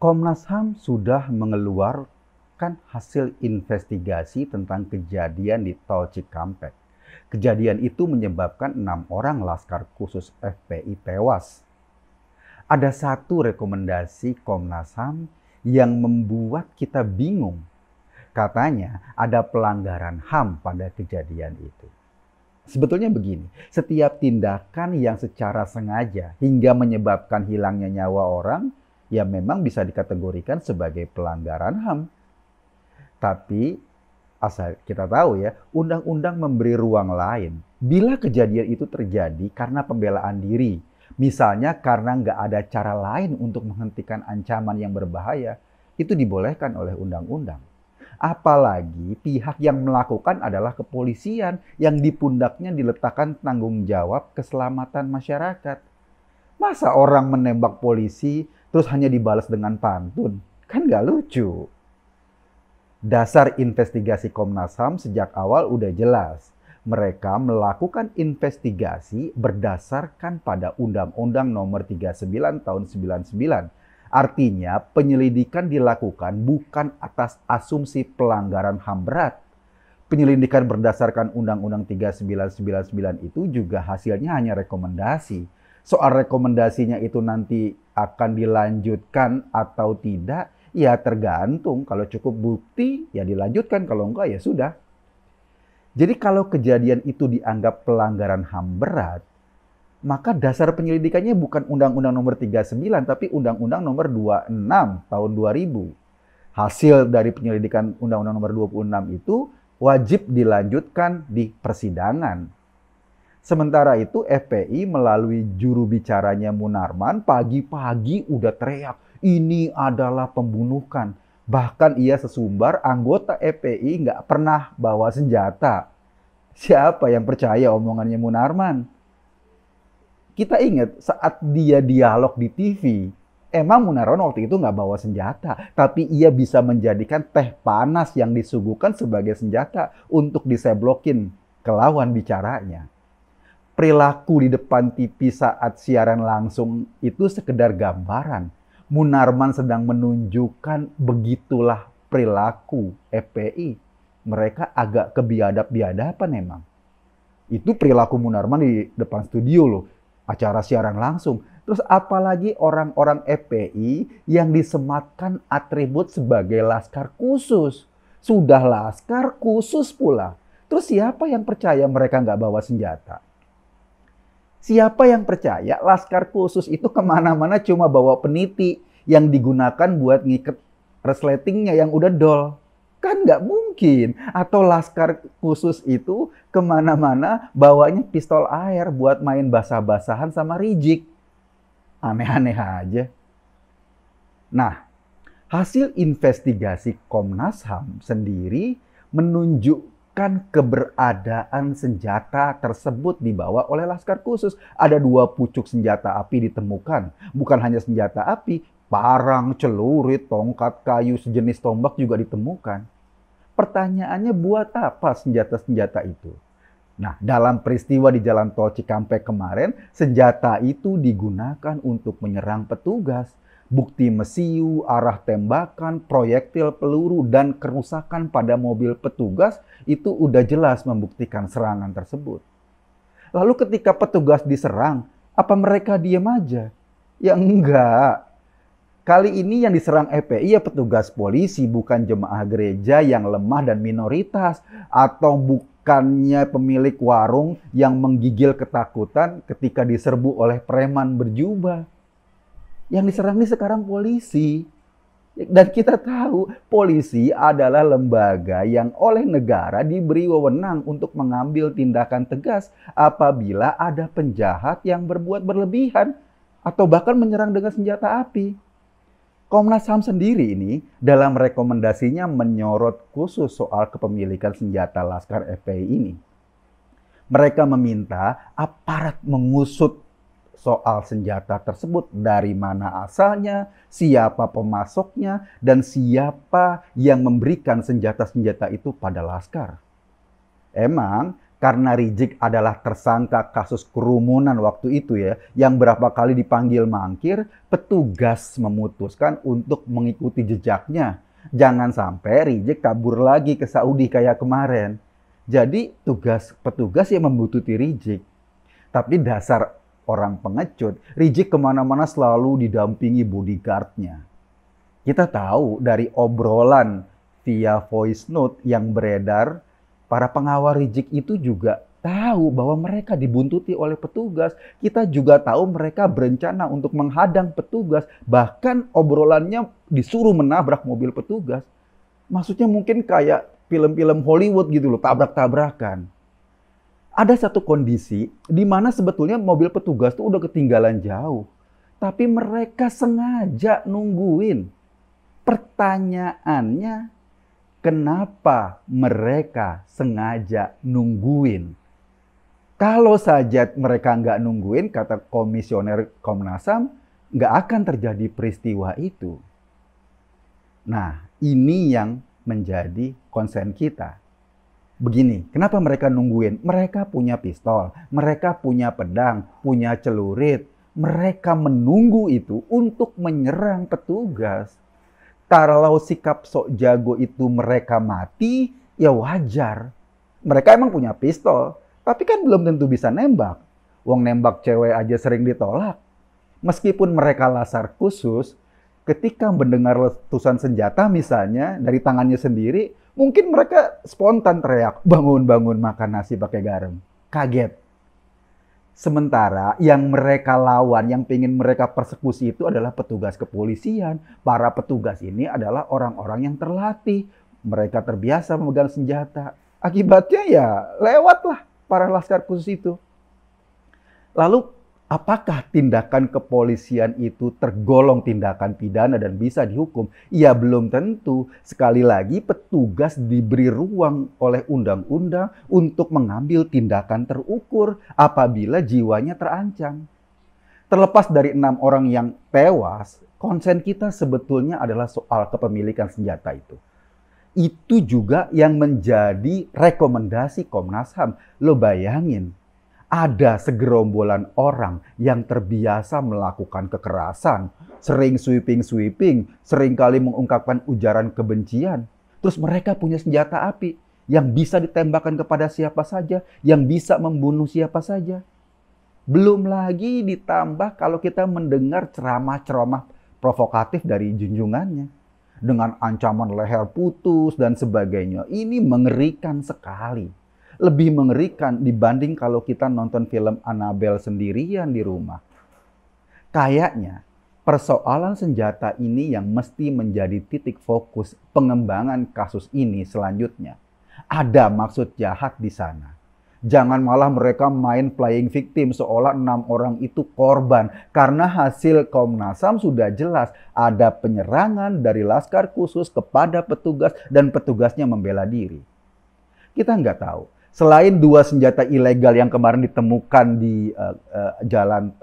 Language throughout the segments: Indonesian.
Komnas HAM sudah mengeluarkan hasil investigasi tentang kejadian di Tol Cikampek. Kejadian itu menyebabkan 6 orang Laskar Khusus FPI tewas. Ada satu rekomendasi Komnas HAM yang membuat kita bingung. Katanya ada pelanggaran HAM pada kejadian itu. Sebetulnya begini, setiap tindakan yang secara sengaja hingga menyebabkan hilangnya nyawa orang, ya memang bisa dikategorikan sebagai pelanggaran HAM. Tapi asal kita tahu ya, undang-undang memberi ruang lain. Bila kejadian itu terjadi karena pembelaan diri, misalnya karena nggak ada cara lain untuk menghentikan ancaman yang berbahaya, itu dibolehkan oleh undang-undang. Apalagi pihak yang melakukan adalah kepolisian yang di pundaknya diletakkan tanggung jawab keselamatan masyarakat. Masa orang menembak polisi terus hanya dibalas dengan pantun? Kan nggak lucu. Dasar investigasi Komnas HAM sejak awal udah jelas. Mereka melakukan investigasi berdasarkan pada Undang-Undang Nomor 39 Tahun 99. Artinya penyelidikan dilakukan bukan atas asumsi pelanggaran HAM berat. Penyelidikan berdasarkan Undang-Undang 3999 itu juga hasilnya hanya rekomendasi. Soal rekomendasinya itu nanti akan dilanjutkan atau tidak, ya tergantung. Kalau cukup bukti, ya dilanjutkan. Kalau enggak, ya sudah. Jadi kalau kejadian itu dianggap pelanggaran HAM berat, maka dasar penyelidikannya bukan Undang-Undang Nomor 39, tapi Undang-Undang Nomor 26 Tahun 2000. Hasil dari penyelidikan Undang-Undang Nomor 26 itu wajib dilanjutkan di persidangan. Sementara itu FPI melalui juru bicaranya Munarman pagi-pagi udah teriak, ini adalah pembunuhan. Bahkan ia sesumbar anggota FPI nggak pernah bawa senjata. Siapa yang percaya omongannya Munarman? Kita ingat saat dia dialog di TV, emang Munarman waktu itu nggak bawa senjata, tapi ia bisa menjadikan teh panas yang disuguhkan sebagai senjata untuk diseblokin ke lawan bicaranya. Perilaku di depan TV saat siaran langsung itu sekedar gambaran. Munarman sedang menunjukkan begitulah perilaku FPI. Mereka agak kebiadab-biadaban emang. Itu perilaku Munarman di depan studio loh. Acara siaran langsung. Terus apalagi orang-orang FPI yang disematkan atribut sebagai Laskar Khusus. Sudah Laskar Khusus pula. Terus siapa yang percaya mereka nggak bawa senjata? Siapa yang percaya Laskar Khusus itu kemana-mana cuma bawa peniti yang digunakan buat ngiket resletingnya yang udah dol? Kan nggak mungkin. Atau Laskar Khusus itu kemana-mana bawanya pistol air buat main basah-basahan sama Rizik. Aneh-aneh aja. Nah, hasil investigasi Komnas HAM sendiri menunjukkan keberadaan senjata tersebut dibawa oleh Laskar Khusus. Ada 2 pucuk senjata api ditemukan. Bukan hanya senjata api, parang, celurit, tongkat kayu sejenis tombak juga ditemukan. Pertanyaannya, buat apa senjata-senjata itu? Nah, dalam peristiwa di Jalan Tol Cikampek kemarin, senjata itu digunakan untuk menyerang petugas. Bukti mesiu, arah tembakan, proyektil peluru, dan kerusakan pada mobil petugas itu udah jelas membuktikan serangan tersebut. Lalu ketika petugas diserang, apa mereka diam aja? Ya enggak. Kali ini yang diserang FPI ya petugas polisi, bukan jemaah gereja yang lemah dan minoritas. Atau bukannya pemilik warung yang menggigil ketakutan ketika diserbu oleh preman berjubah. Yang diserang ini sekarang polisi. Dan kita tahu polisi adalah lembaga yang oleh negara diberi wewenang untuk mengambil tindakan tegas apabila ada penjahat yang berbuat berlebihan atau bahkan menyerang dengan senjata api. Komnas HAM sendiri ini dalam rekomendasinya menyorot khusus soal kepemilikan senjata Laskar FPI ini. Mereka meminta aparat mengusut soal senjata tersebut, dari mana asalnya, siapa pemasoknya, dan siapa yang memberikan senjata-senjata itu pada Laskar. Emang Karena Rizik adalah tersangka kasus kerumunan waktu itu ya, yang berapa kali dipanggil mangkir, petugas memutuskan untuk mengikuti jejaknya. Jangan sampai Rizik kabur lagi ke Saudi kayak kemarin. Jadi tugas petugas yang membuntuti Rizik. Tapi dasar orang pengecut, Rizik kemana-mana selalu didampingi bodyguardnya. Kita tahu dari obrolan via voice note yang beredar, para pengawal Rizik itu juga tahu bahwa mereka dibuntuti oleh petugas. Kita juga tahu mereka berencana untuk menghadang petugas. Bahkan obrolannya disuruh menabrak mobil petugas. Maksudnya mungkin kayak film-film Hollywood gitu loh, tabrak-tabrakan. Ada satu kondisi di mana sebetulnya mobil petugas tuh udah ketinggalan jauh. Tapi mereka sengaja nungguin. Pertanyaannya, kenapa mereka sengaja nungguin? Kalau saja mereka nggak nungguin, kata komisioner Komnas HAM, nggak akan terjadi peristiwa itu. Nah, ini yang menjadi konsen kita. Begini, kenapa mereka nungguin? Mereka punya pistol, mereka punya pedang, punya celurit. Mereka menunggu itu untuk menyerang petugas. Kalau sikap sok jago itu mereka mati, ya wajar. Mereka emang punya pistol, tapi kan belum tentu bisa nembak. Wong nembak cewek aja sering ditolak. Meskipun mereka laskar khusus, ketika mendengar letusan senjata misalnya dari tangannya sendiri, mungkin mereka spontan teriak, bangun-bangun makan nasi pakai garam. Kaget. Sementara yang mereka lawan, yang pengen mereka persekusi itu adalah petugas kepolisian. Para petugas ini adalah orang-orang yang terlatih. Mereka terbiasa memegang senjata. Akibatnya ya lewatlah para laskar khusus itu. Lalu apakah tindakan kepolisian itu tergolong tindakan pidana dan bisa dihukum? Ya belum tentu. Sekali lagi petugas diberi ruang oleh undang-undang untuk mengambil tindakan terukur apabila jiwanya terancam. Terlepas dari 6 orang yang tewas, konsen kita sebetulnya adalah soal kepemilikan senjata itu. Itu juga yang menjadi rekomendasi Komnas HAM. Lo bayangin, ada segerombolan orang yang terbiasa melakukan kekerasan, sering sweeping, sering kali mengungkapkan ujaran kebencian. Terus mereka punya senjata api yang bisa ditembakkan kepada siapa saja, yang bisa membunuh siapa saja. Belum lagi ditambah kalau kita mendengar ceramah-ceramah provokatif dari junjungannya. Dengan ancaman leher putus dan sebagainya. Ini mengerikan sekali. Lebih mengerikan dibanding kalau kita nonton film Annabelle sendirian di rumah. Kayaknya persoalan senjata ini yang mesti menjadi titik fokus pengembangan kasus ini selanjutnya. Ada maksud jahat di sana. Jangan malah mereka main playing victim seolah 6 orang itu korban. Karena hasil Komnas HAM sudah jelas ada penyerangan dari laskar khusus kepada petugas dan petugasnya membela diri. Kita nggak tahu. Selain 2 senjata ilegal yang kemarin ditemukan di jalan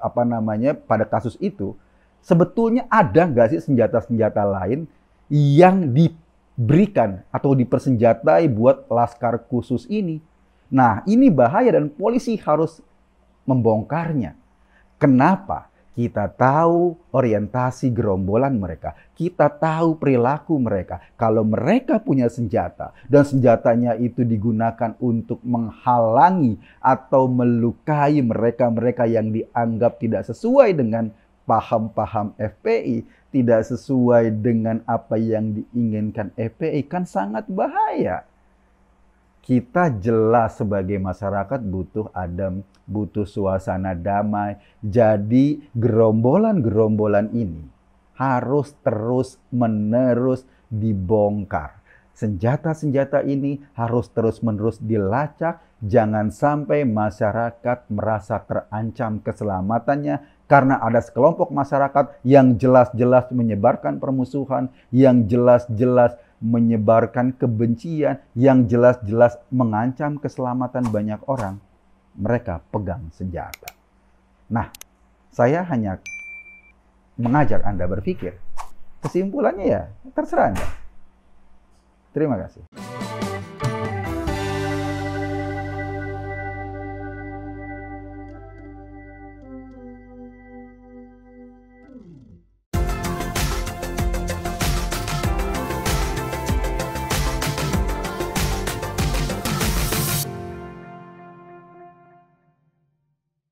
pada kasus itu, sebetulnya ada nggak sih senjata-senjata lain yang diberikan atau dipersenjatai buat laskar khusus ini? Nah, ini bahaya dan polisi harus membongkarnya. Kenapa? Kita tahu orientasi gerombolan mereka. Kita tahu perilaku mereka. Kalau mereka punya senjata dan senjatanya itu digunakan untuk menghalangi atau melukai mereka-mereka yang dianggap tidak sesuai dengan paham-paham FPI, tidak sesuai dengan apa yang diinginkan FPI, kan sangat bahaya. Kita jelas sebagai masyarakat butuh adem, butuh suasana damai. Jadi gerombolan-gerombolan ini harus terus-menerus dibongkar. Senjata-senjata ini harus terus-menerus dilacak. Jangan sampai masyarakat merasa terancam keselamatannya karena ada sekelompok masyarakat yang jelas-jelas menyebarkan permusuhan, yang jelas-jelas menyebarkan kebencian, yang jelas-jelas mengancam keselamatan banyak orang. Mereka pegang senjata. Nah, saya hanya mengajak Anda berpikir. Kesimpulannya ya terserah Anda. Terima kasih.